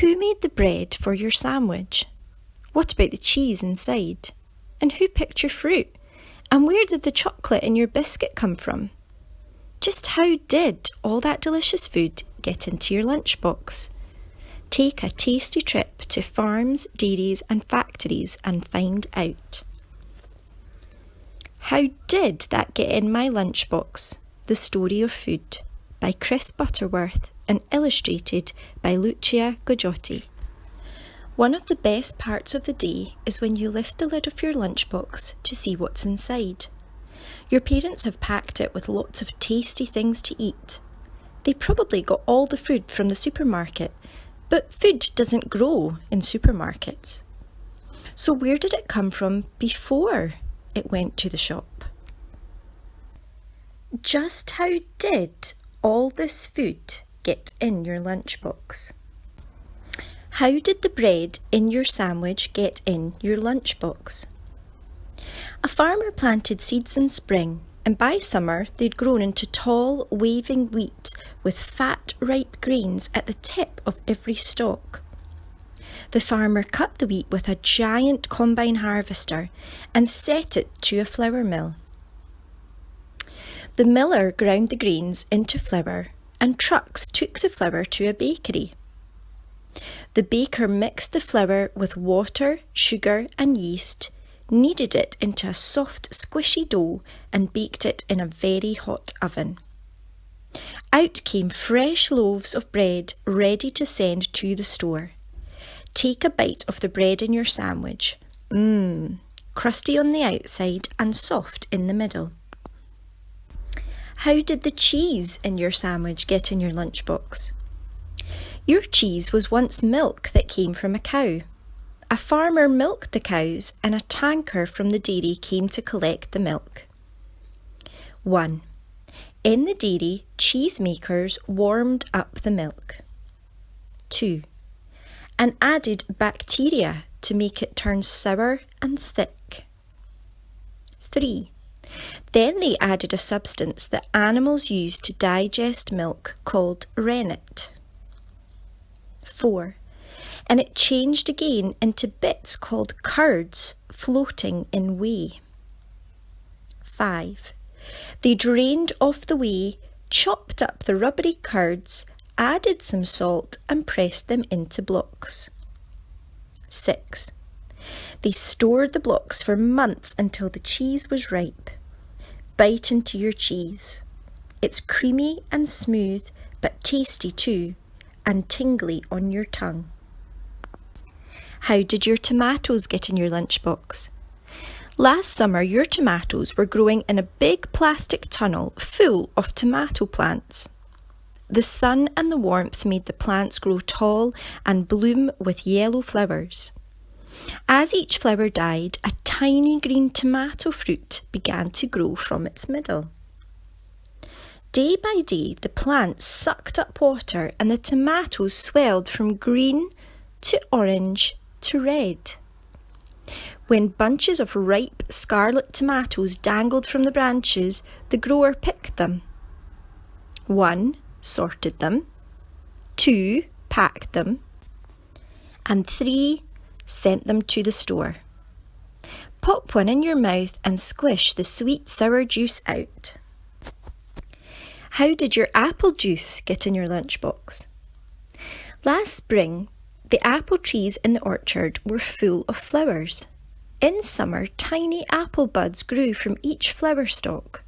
Who made the bread for your sandwich? What about the cheese inside? And who picked your fruit? And where did the chocolate in your biscuit come from? Just how did all that delicious food get into your lunchbox? Take a tasty trip to farms, dairies and factories and find out. How did that get in my lunchbox? The Story of Food by Chris Butterworth and illustrated by Lucia Goggiotti. One of the best parts of the day is when you lift the lid of your lunchbox to see what's inside. Your parents have packed it with lots of tasty things to eat. They probably got all the food from the supermarket, but food doesn't grow in supermarkets. So where did it come from before it went to the shop? Just how did all this food get in your lunchbox? How did the bread in your sandwich get in your lunchbox? A farmer planted seeds in spring, and by summer they'd grown into tall, waving wheat with fat, ripe grains at the tip of every stalk. The farmer cut the wheat with a giant combine harvester and set it to a flour mill. The miller ground the grains into flour, and trucks took the flour to a bakery. The baker mixed the flour with water, sugar and yeast, kneaded it into a soft, squishy dough and baked it in a very hot oven. Out came fresh loaves of bread ready to send to the store. Take a bite of the bread in your sandwich. Crusty on the outside and soft in the middle. How did the cheese in your sandwich get in your lunchbox? Your cheese was once milk that came from a cow. A farmer milked the cows and a tanker from the dairy came to collect the milk. 1. In the dairy, cheesemakers warmed up the milk. 2. And added bacteria to make it turn sour and thick. 3. Then they added a substance that animals use to digest milk called rennet. 4. And it changed again into bits called curds floating in whey. 5. They drained off the whey, chopped up the rubbery curds, added some salt and pressed them into blocks. 6. They stored the blocks for months until the cheese was ripe. Bite into your cheese. It's creamy and smooth, but tasty too, and tingly on your tongue. How did your tomatoes get in your lunchbox? Last summer, your tomatoes were growing in a big plastic tunnel full of tomato plants. The sun and the warmth made the plants grow tall and bloom with yellow flowers. As each flower died, a tiny green tomato fruit began to grow from its middle. Day by day, the plants sucked up water and the tomatoes swelled from green to orange to red. When bunches of ripe scarlet tomatoes dangled from the branches, the grower picked them. 1. Sorted them. 2. Packed them. And 3. Sent them to the store. Pop one in your mouth and squish the sweet sour juice out. How did your apple juice get in your lunchbox? Last spring, the apple trees in the orchard were full of flowers. In summer, tiny apple buds grew from each flower stalk.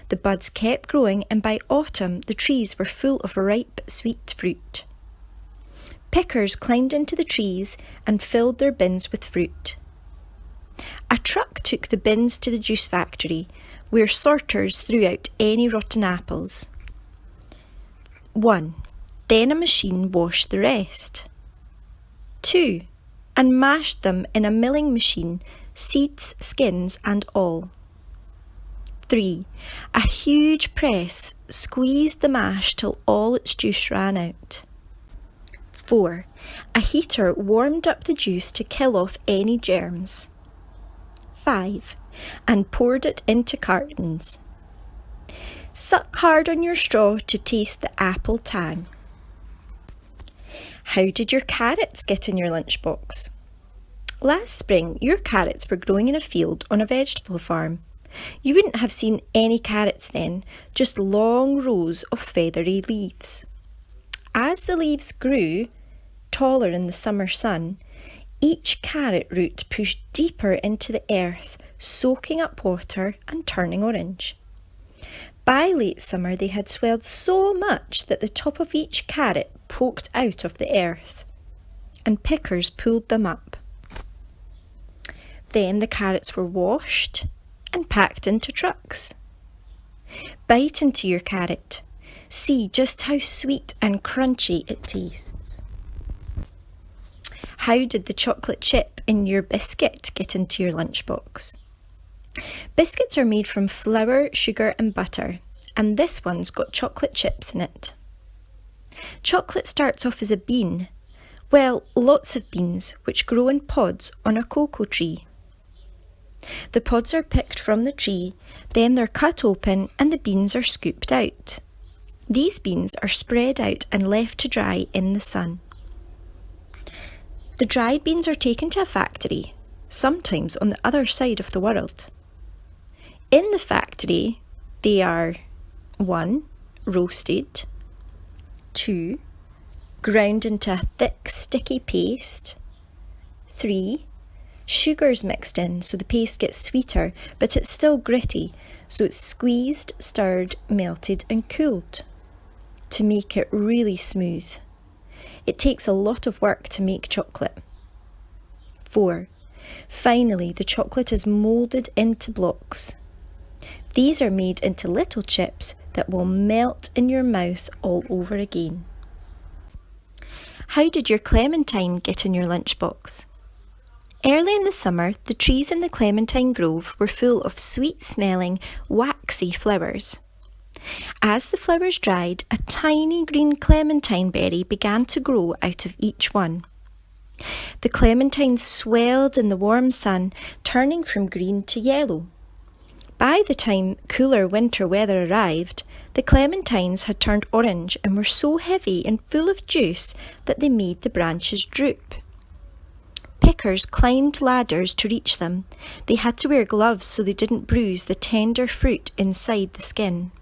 The buds kept growing and by autumn the trees were full of ripe, sweet fruit. Pickers climbed into the trees and filled their bins with fruit. A truck took the bins to the juice factory, where sorters threw out any rotten apples. 1. Then a machine washed the rest. 2. And mashed them in a milling machine, seeds, skins and all. 3. A huge press squeezed the mash till all its juice ran out. 4. A heater warmed up the juice to kill off any germs. 5. And poured it into cartons. Suck hard on your straw to taste the apple tang. How did your carrots get in your lunchbox? Last spring, your carrots were growing in a field on a vegetable farm. You wouldn't have seen any carrots then, just long rows of feathery leaves. As the leaves grew taller in the summer sun, each carrot root pushed deeper into the earth, soaking up water and turning orange. By late summer, they had swelled so much that the top of each carrot poked out of the earth, and pickers pulled them up. Then the carrots were washed and packed into trucks. Bite into your carrot. See just how sweet and crunchy it tastes. How did the chocolate chip in your biscuit get into your lunchbox? Biscuits are made from flour, sugar and butter, and this one's got chocolate chips in it. Chocolate starts off as a bean. Well, lots of beans, which grow in pods on a cocoa tree. The pods are picked from the tree, then they're cut open and the beans are scooped out. These beans are spread out and left to dry in the sun. The dried beans are taken to a factory, sometimes on the other side of the world. In the factory, they are 1. Roasted, 2. Ground into a thick, sticky paste, 3. Sugar's mixed in so the paste gets sweeter, but it's still gritty, so it's squeezed, stirred, melted and cooled to make it really smooth. It takes a lot of work to make chocolate. 4. Finally, the chocolate is moulded into blocks. These are made into little chips that will melt in your mouth all over again. How did your clementine get in your lunchbox? Early in the summer, the trees in the clementine grove were full of sweet-smelling, waxy flowers. As the flowers dried, a tiny green clementine berry began to grow out of each one. The clementines swelled in the warm sun, turning from green to yellow. By the time cooler winter weather arrived, the clementines had turned orange and were so heavy and full of juice that they made the branches droop. Pickers climbed ladders to reach them. They had to wear gloves so they didn't bruise the tender fruit inside the skin.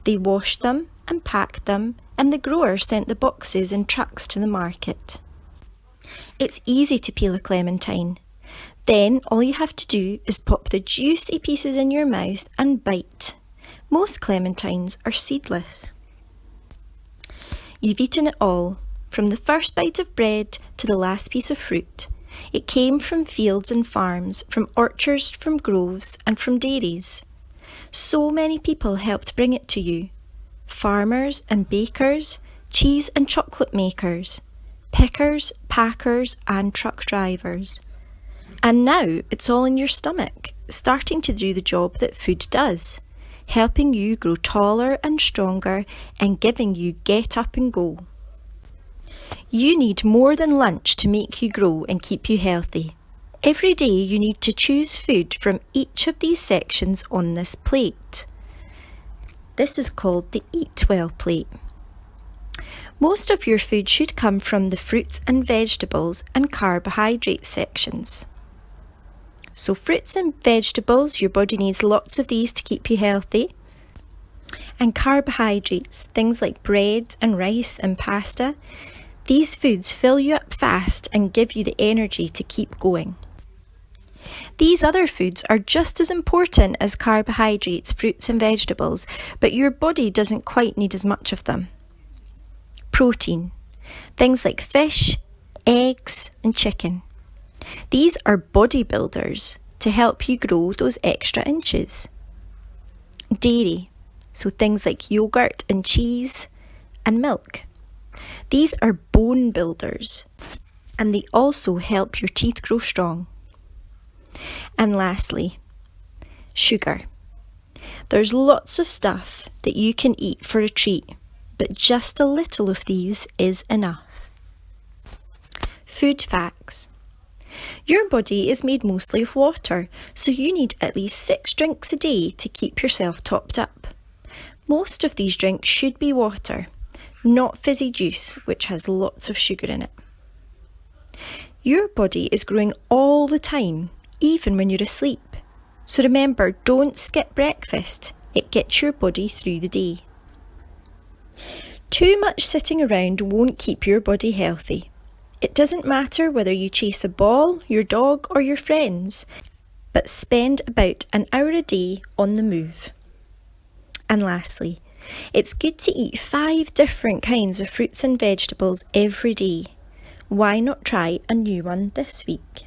They washed them and packed them, and the grower sent the boxes in trucks to the market. It's easy to peel a clementine. Then all you have to do is pop the juicy pieces in your mouth and bite. Most clementines are seedless. You've eaten it all, from the first bite of bread to the last piece of fruit. It came from fields and farms, from orchards, from groves and from dairies. So many people helped bring it to you. Farmers and bakers, cheese and chocolate makers, pickers, packers and truck drivers. And now it's all in your stomach, starting to do the job that food does, helping you grow taller and stronger and giving you get up and go. You need more than lunch to make you grow and keep you healthy. Every day you need to choose food from each of these sections on this plate. This is called the Eat Well plate. Most of your food should come from the fruits and vegetables and carbohydrate sections. So fruits and vegetables, your body needs lots of these to keep you healthy. And carbohydrates, things like bread and rice and pasta, these foods fill you up fast and give you the energy to keep going. These other foods are just as important as carbohydrates, fruits and vegetables, but your body doesn't quite need as much of them. Protein, things like fish, eggs and chicken. These are bodybuilders to help you grow those extra inches. Dairy, so things like yogurt and cheese and milk. These are bone builders, and they also help your teeth grow strong. And lastly, sugar. There's lots of stuff that you can eat for a treat, but just a little of these is enough. Food facts. Your body is made mostly of water, so you need at least 6 drinks a day to keep yourself topped up. Most of these drinks should be water. not fizzy juice, which has lots of sugar in it. Your body is growing all the time, even when you're asleep. So remember, don't skip breakfast. It gets your body through the day. Too much sitting around won't keep your body healthy. It doesn't matter whether you chase a ball, your dog, or your friends, but spend about an hour a day on the move. And lastly, it's good to eat 5 different kinds of fruits and vegetables every day. Why not try a new one this week?